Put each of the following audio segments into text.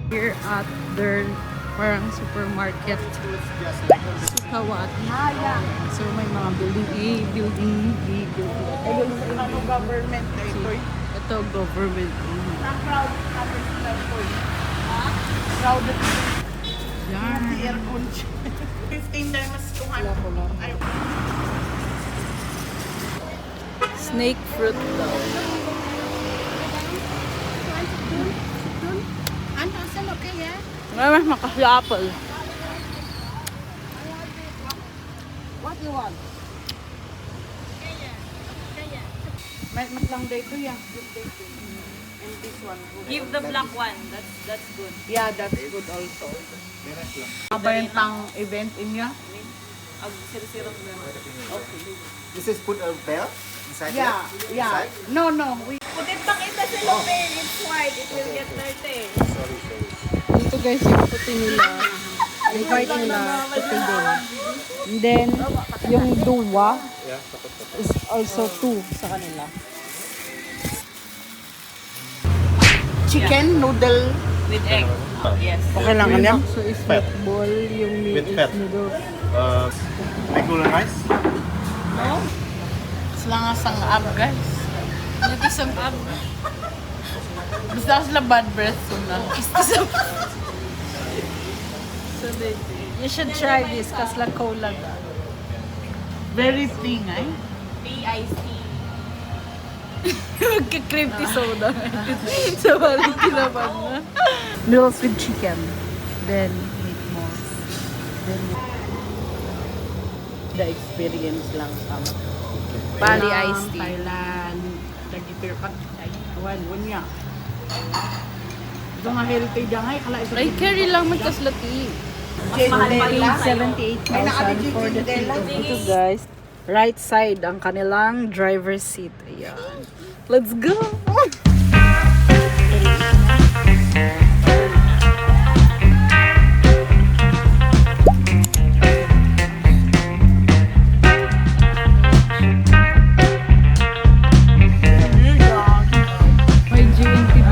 Here at their parang supermarket. Sukawati. So may mga building A, building B, building C. Ano government na ito? Ito government. Na-crowd natin sila ito. Crowded. Yan. The aircon. 15 times 200. Ay, Snake fruit daw. ano, asan okay ya? May makasi-apple. What you want? Mas lang dito yan. And this one. Give the black one. That's good. Yeah, that's good also. Apa yung pang event niya? Okay. This is put a bell inside Yeah, there? yeah. Inside? No, we Put it back in the cellophane. It's white. It will get dirty. Sorry. Ito guys, yung puti nila. Yung white nila, puti din. And then, yung duwa Yeah, is also 2 sa kanila. chicken noodle. With egg. Yes. Okay lang Yung kanya? bakso is Fat. meatball, yung meat With is fat. noodle. Regular rice? No? Sila nga sang ab, guys. Ito isang ab. Basta sila bad breath suna. So you should try this kasi la cola da. Very thin, eh? P-I-C. Magka-crave tea soda. So parang kinaban na. Noodles with chicken. Then meatballs. Then The experience lang sa Bali iced tea. Thailand. Nag-ipir pa. Awan, niya. Ito nga healthy dyan ay. Kala ito. Ay, carry lang magkaslati. Paying 78,000 for the ticket. Ito guys, right side ang kanilang driver's seat. Ayan. Let's go! May GNTV.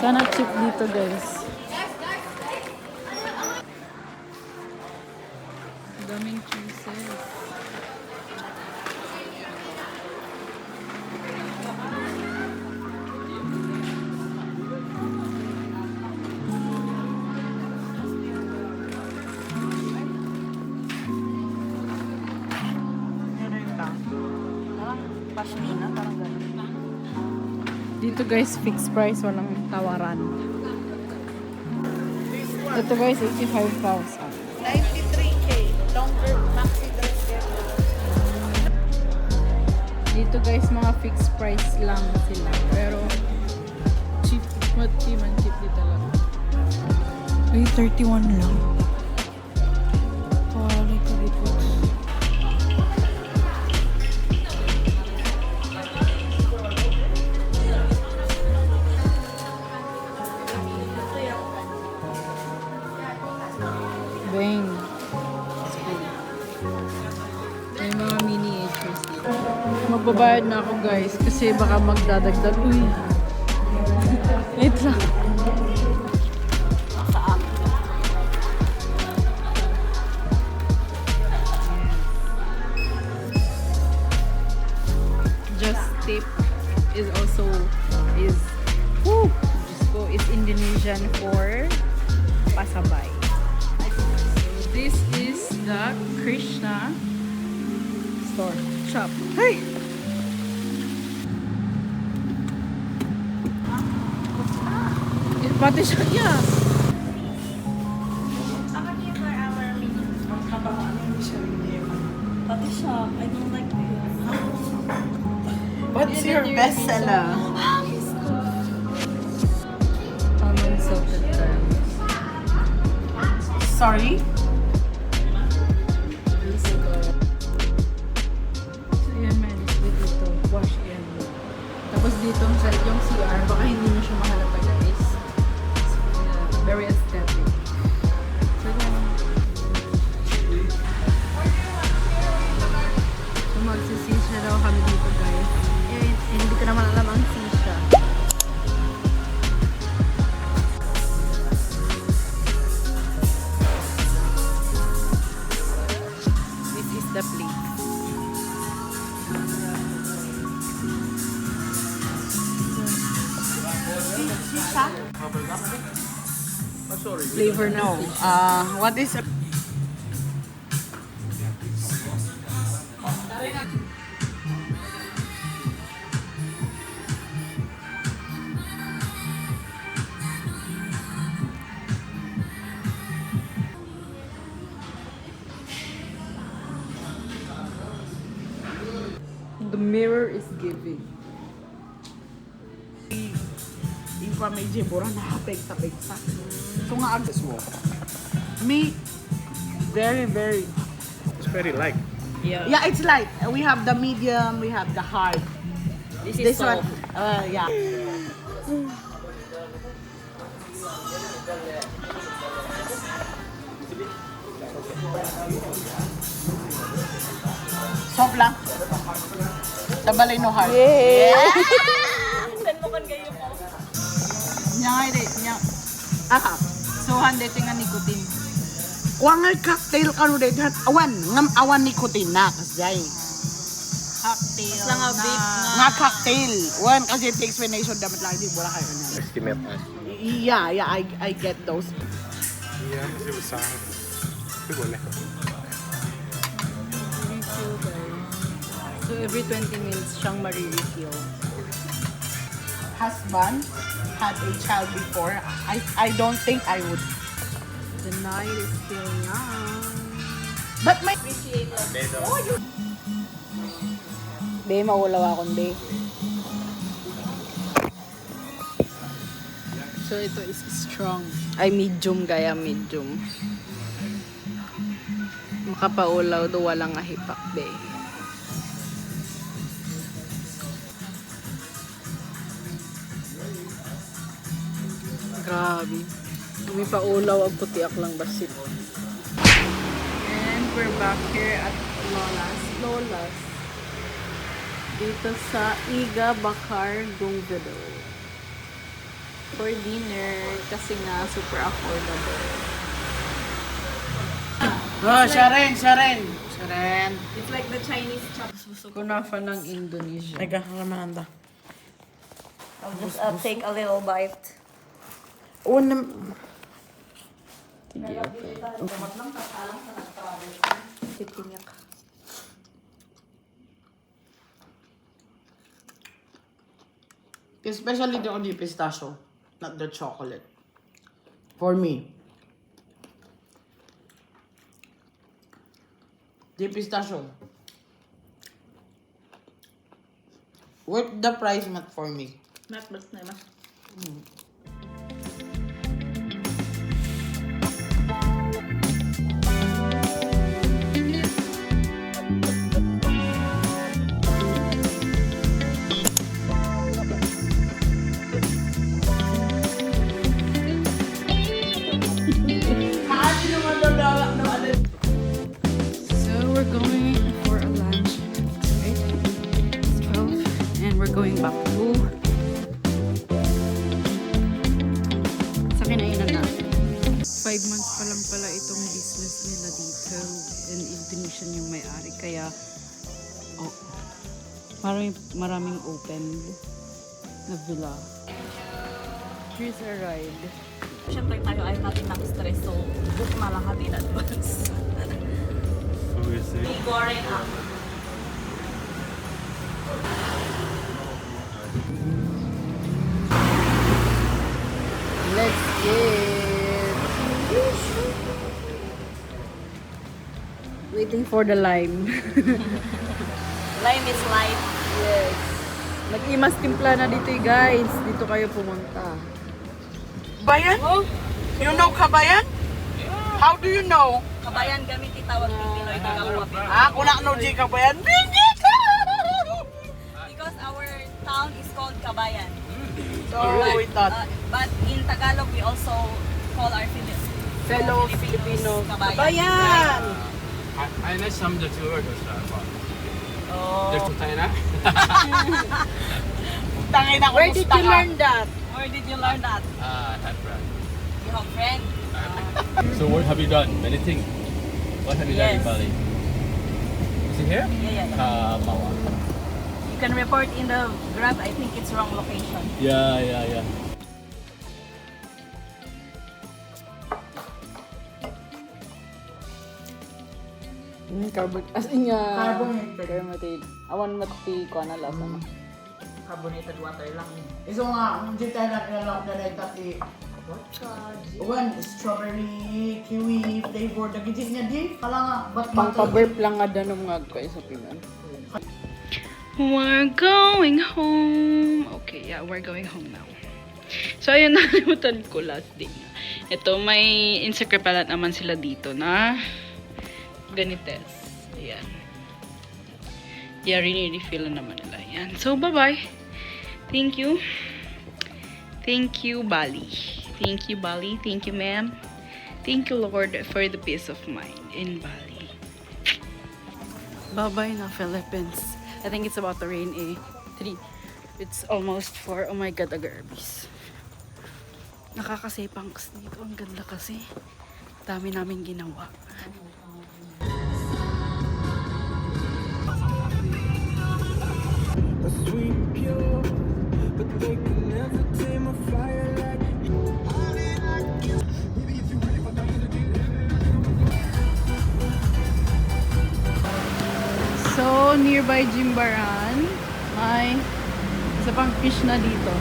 Sana cheap dito guys. Daming cheeses. Pashmina, parang gano'n. Dito guys, fixed price, walang tawaran. Ito guys, 85,000. 93K. Longer maxi dress yan. Dito guys, mga fixed price lang sila. Pero, cheap. Mati man cheap dito talaga. Ay, 31 lang. Quality dito. Bang. May mga miniatures dito. Magbabayad na ako guys kasi baka magdadagdag. Uy. Wait lang. Just tip is also is Indonesian for pasabay. This is the Krishna store shop. Hey! Pati siya niya. Pati siya. I don't like this. What's your bestseller? Almond salted caramel. Sorry? So yan man, dito. Wash yan. Tapos dito yung CR, baka hindi na siya mahalata guys. So, very aesthetic. So yan. So magsisisi flavor ng No. fish. What is a... The mirror is giving. Yung pa may jibura na pegsa-pegsa. So nga agad mo. Me, very, very... It's very light. Yeah. Yeah, it's light. We have the medium, we have the hard. This This one, yeah. Soft lang. Tabalay no hard. Nya nga rin, nya. Aha. So, hande tinga nicotine. Kuha nga cocktail kanu de awan ngam awan nikotin na kasay. Cocktail na. Nga cocktail. Wan kasi it takes explanation dapat lang di wala kayo na. Estimate us. Yeah, I get those. Yeah, kasi besar. Ito boleh. Refill guys. So, every 20 minutes siyang marirefill. Husband had a child before. I don't think I would. The night is still young. But my Be, maulaw akong be. So, ito is strong. Ay, medium gaya, medium. Makapaulaw do walang ahipak, be. Grabe. Kami paulaw ang putiak lang basit. And we're back here at Lola's. Dito sa Iga Bakar Gongvedo. For dinner kasi nga super affordable. Oh, Sharon. It's like the Chinese chop susu. Kunafa ng Indonesia. Ay, kakamananda. I'll just take a little bite. Unam. Titinyak. Especially the only pistachio, not the chocolate. For me. The pistachio. Worth the price, not for me. Not but na mas. So we're going for a lunch. Right? It's 12 and we're going back to sa kinainan natin. 5 months pa lang pala itong business nila dito. And Indonesian yung may-ari. Kaya maraming open na villa. Here's a ride. Siyempre tayo ay natin ng stress, so book na lahat in advance. So we say. Goreng up. Let's get waiting for the line. Lime is light. Yes. Nag-imas timpla na dito guys. Dito kayo pumunta. Kabayan? You know Kabayan? How do you know? Kabayan gamit itawag ng Pinoy Tagawapin. Kuna no G Kabayan? Because our town is called Kabayan. So we thought. But in Tagalog, we also call our Fellow Filipinos. Kabayan. Kabayan! I know some of the two words Oh. There's China. Tangin ako. Where did you learn that? Where did you learn that? I have friends. You have friend? So what have you done? Many things. What have you done in Yes. Bali? Is it here? Yeah. Mawa. You can report in the Grab. I think it's wrong location. Yeah. As in nga. Carbonated. Carbonated. Awan mati ko na lasa na. Carbonated water lang. Iso nga, hindi tayo nakilalak na dahil kasi one, strawberry, kiwi flavor. Nagigit niya di. Kala nga, ba't Pang-paburp lang nga danom nga ko sa pinan. We're going home. Okay, yeah, we're going home now. So, ayun, nakalimutan ko last day. Ito, may Instagram pala naman sila dito na ganites. Ayan. Yeah, refill naman nila. Ayan. So, bye-bye. Thank you. Thank you, Bali. Thank you, Bali. Thank you, ma'am. Thank you, Lord, for the peace of mind in Bali. Bye-bye na, Philippines. I think it's about to rain, 3. It's almost 4. Oh my God, aga-Arbis. Nakakasepangs dito. Ang ganda kasi. Dami namin ginawa. So, nearby Jimbaran, may isa pang fish na dito.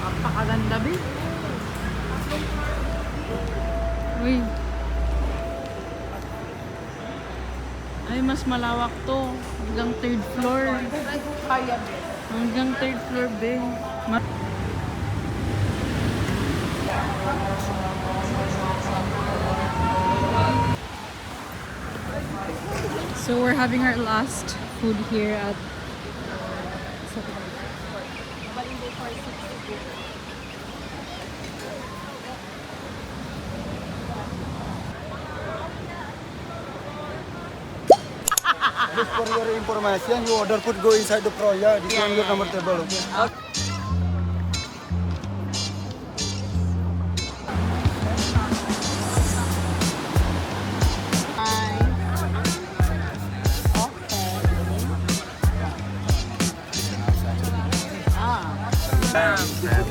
Napakaganda, babe. Uy. Ay, mas malawak to. Hanggang 3rd floor. Hanggang 3rd floor, babe. So we're having our last food here at Just for your information, you order food go inside the pro, yeah. This one your number table, okay?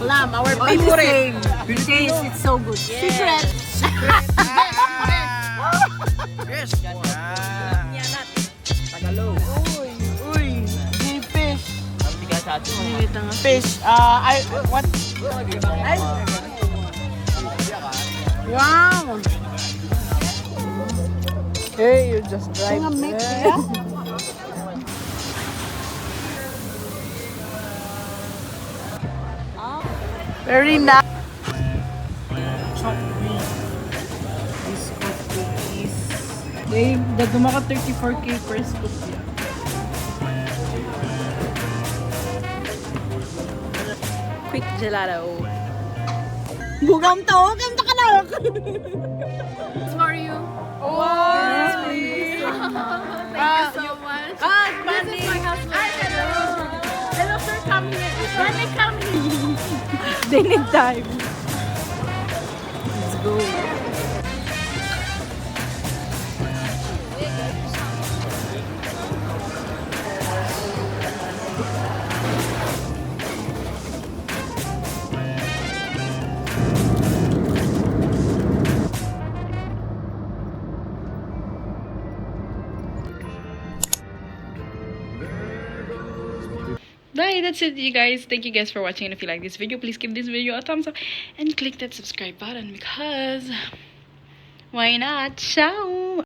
Lamb, our favorite. Taste, it's so good. Secret. fish? What? Wow! Hey, you just drive. Very nice. Chopped wheat. Biscuit cookies. Babe, daduma ka 34K per scoop yan. Quick gelato. Bugam to, ganda ka na. For you. Oh, Thank you so much. This is my husband. Hello, sir, come here. Benny, come here. they need time. Let's go. Bye, that's it, you guys. Thank you guys for watching, and if you like this video, please give this video a thumbs up and click that subscribe button because why not? Ciao.